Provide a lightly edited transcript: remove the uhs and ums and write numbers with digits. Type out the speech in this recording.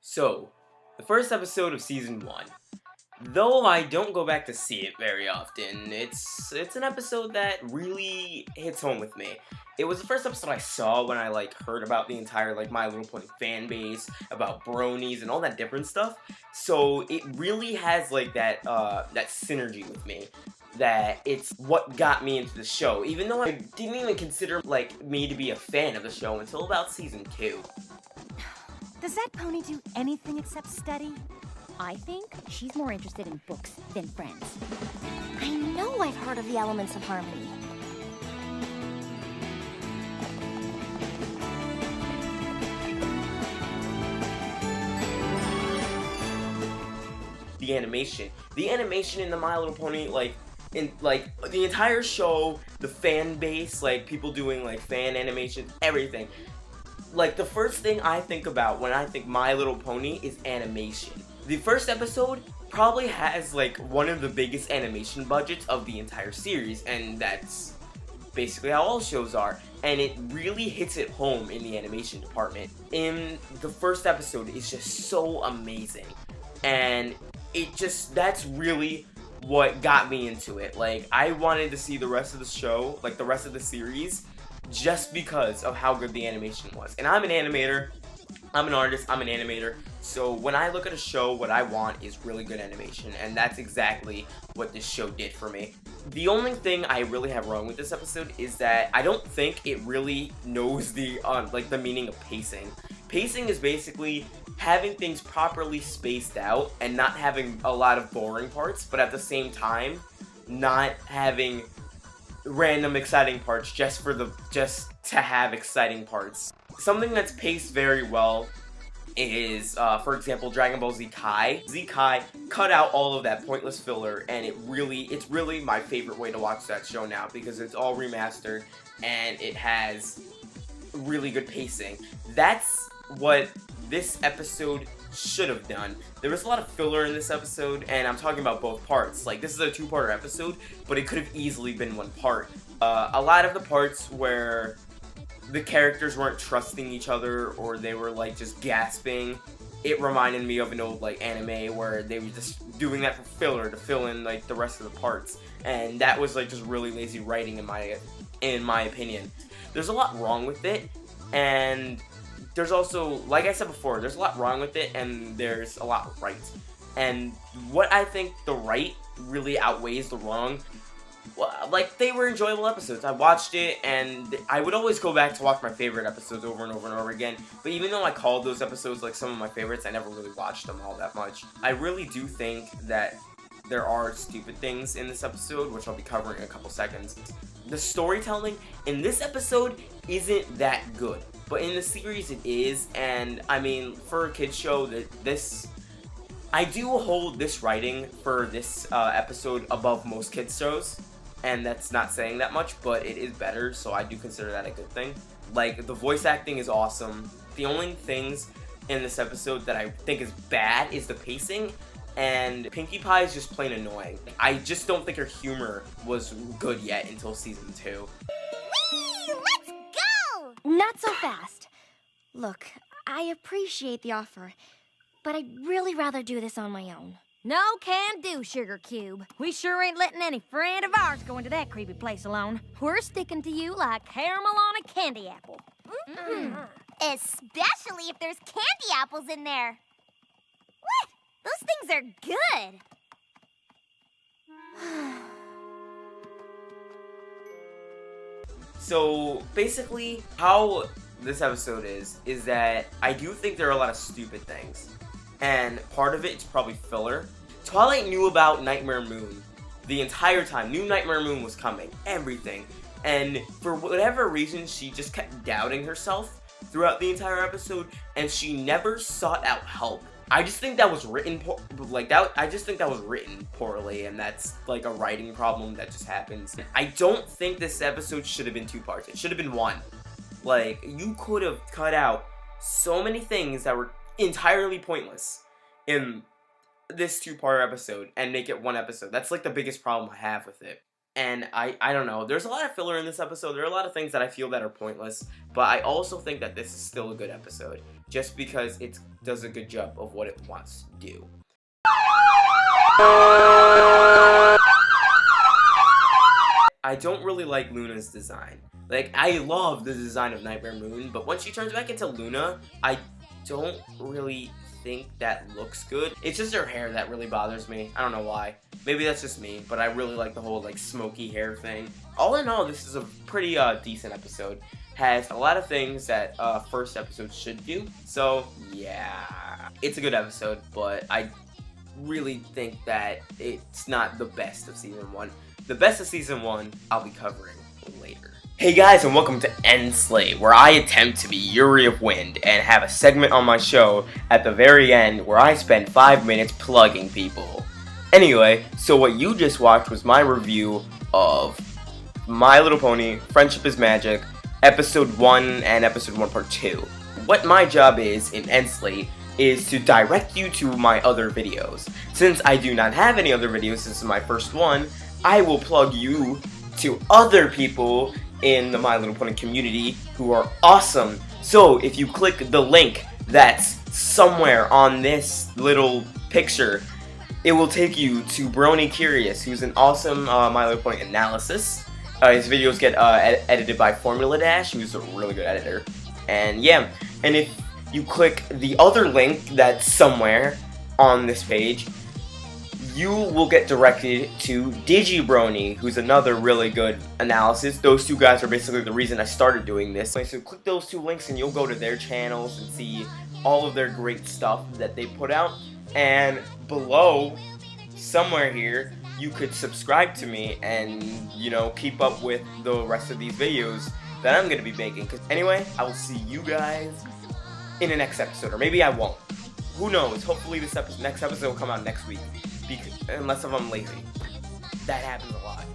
So, the first episode of Season 1. Though I don't go back to see it very often, it's an episode that really hits home with me. It was the first episode I saw when I heard about the entire My Little Pony fan base, about bronies and all that different stuff. So it really has that synergy with me. That it's what got me into the show, even though I didn't even consider me to be a fan of the show until about Season 2. Does that pony do anything except study? I think she's more interested in books than friends. I know I've heard of the elements of harmony. The animation in the My Little Pony, the entire show, the fan base, people doing fan animation, everything. The first thing I think about when I think My Little Pony is animation. The first episode probably has one of the biggest animation budgets of the entire series, and that's basically how all shows are. And it really hits it home in the animation department. In the first episode, it's just so amazing. And that's really what got me into it. I wanted to see the rest of the show, the rest of the series, just because of how good the animation was. And I'm an animator, I'm an artist, I'm an animator, so when I look at a show, what I want is really good animation, and that's exactly what this show did for me. The only thing I really have wrong with this episode is that I don't think it really knows the meaning of pacing. Pacing is basically having things properly spaced out and not having a lot of boring parts, but at the same time, not having random exciting parts just to have exciting parts. Something that's paced very well is, for example, Dragon Ball Z Kai. Z Kai cut out all of that pointless filler, and it's really my favorite way to watch that show now, because it's all remastered and it has really good pacing. That's what this episode should have done. There was a lot of filler in this episode, and I'm talking about both parts. This is a two-parter episode, but it could have easily been one part. A lot of the parts where the characters weren't trusting each other, or they were just gasping, it reminded me of an old anime where they were just doing that for filler to fill in the rest of the parts, and that was just really lazy writing in my opinion. There's a lot wrong with it, and there's also, like I said before, there's a lot wrong with it, and there's a lot right. And what I think the right really outweighs the wrong. Well, they were enjoyable episodes. I watched it, and I would always go back to watch my favorite episodes over and over and over again. But even though I called those episodes some of my favorites, I never really watched them all that much. I really do think that there are stupid things in this episode, which I'll be covering in a couple seconds. The storytelling in this episode isn't that good, but in the series it is, and I mean, for a kid's show, I do hold this writing for this episode above most kids' shows, and that's not saying that much, but it is better, so I do consider that a good thing. The voice acting is awesome. The only things in this episode that I think is bad is the pacing, and Pinkie Pie is just plain annoying. I just don't think her humor was good yet until Season 2. Whee! Let's go! Not so fast. Look, I appreciate the offer, but I'd really rather do this on my own. No can do, Sugar Cube. We sure ain't letting any friend of ours go into that creepy place alone. We're sticking to you like caramel on a candy apple. Especially if there's candy apples in there. What? Those things are good. So, basically, how this episode is that I do think there are a lot of stupid things. And part of it is probably filler. Twilight knew about Nightmare Moon the entire time. Knew Nightmare Moon was coming. Everything. And for whatever reason, she just kept doubting herself throughout the entire episode, and she never sought out help. I just think that was written I just think that was written poorly, and that's a writing problem that just happens. I don't think this episode should have been 2 parts. It should have been 1. You could have cut out so many things that were entirely pointless in this 2-part episode and make it 1 episode. That's the biggest problem I have with it. And I don't know. There's a lot of filler in this episode. There are a lot of things that I feel that are pointless. But I also think that this is still a good episode. Just because it does a good job of what it wants to do. I don't really like Luna's design. Like, I love the design of Nightmare Moon, but when she turns back into Luna, I don't really think that looks good. It's just her hair that really bothers me. I don't know why. Maybe that's just me, but I really like the whole, like, smoky hair thing. All in all, this is a pretty decent episode. Has a lot of things that first episodes should do. So, yeah. It's a good episode, but I really think that it's not the best of Season 1. The best of Season 1, I'll be covering later. Hey guys, and welcome to EndSlate, where I attempt to be Yuri of Wind and have a segment on my show at the very end where I spend 5 minutes plugging people. Anyway, so what you just watched was my review of My Little Pony, Friendship is Magic, Episode 1 and Episode 1 Part 2. What my job is in EndSlate is to direct you to my other videos. Since I do not have any other videos, this is my first one, I will plug you to other people in the My Little Pony community who are awesome. So if you click the link that's somewhere on this little picture, it will take you to Brony Curious, who's an awesome My Little Pony analysis. His videos get edited by Formula Dash, who's a really good editor. And yeah, and if you click the other link that's somewhere on this page, you will get directed to DigiBrony, who's another really good analysis. Those two guys are basically the reason I started doing this. So click those two links and you'll go to their channels and see all of their great stuff that they put out. And below, somewhere here, you could subscribe to me and, you know, keep up with the rest of these videos that I'm going to be making. Anyway, I will see you guys in the next episode, or maybe I won't. Who knows? Hopefully this next episode will come out next week. Unless if I'm lazy. That happens a lot.